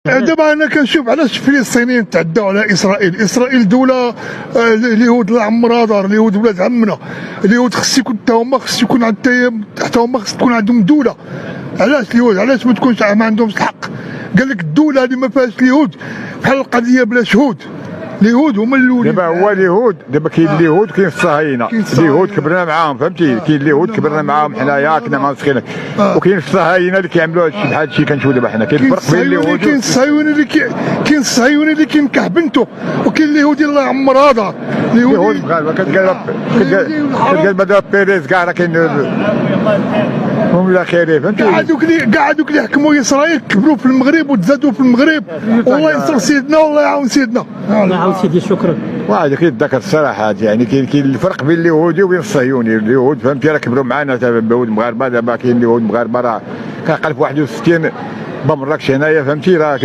دابا انا كنشوف علاش الفلسطينيين تعداو على اسرائيل. اسرائيل دوله اليهود الله عمرها دار، اليهود ولاد عمنا، اليهود خص يكون حتى هما خص تكون عندهم دوله. علاش اليهود علاش ما تكونش ما عندهمش الحق؟ قال لك الدوله اللي ما فيهاش اليهود بحال القضيه بلا شهود. اليهود هما الاولين. دابا هو اليهود، دابا كاين اليهود كاين الصهاينه. اليهود كبرنا معاهم فهمتي، كاين اليهود كبرنا معاهم حنايا كنا مع مسخينك، وكاين الصهاينه اللي كيعملوا هادشي بحال هادشي كنشوفوا دابا حنا. كاين الفرق بين اليهود، كاين الصهيوني اللي كينكح بنته، وكاين اليهودي الله يعمرها دار. اليهود بغا كتلقى بدر بيريز كاع راه كاين هم لا خير فهمتي. كاع دوك اللي حكموا اسرائيل كبروا في المغرب وتزادوا في المغرب. والله ينصر سيدنا والله يعاون سيدنا. الله يعاون سيدي شكرا. وهذا كيتذكر الصراحه يعني كاين الفرق بين اليهودي وبين الصهيوني. اليهود فهمتي راه كبروا معنا اليهود مغاربه. دابا كاين اليهود مغاربه راه كنلقى في 61 بمراكش هنايا فهمتي راه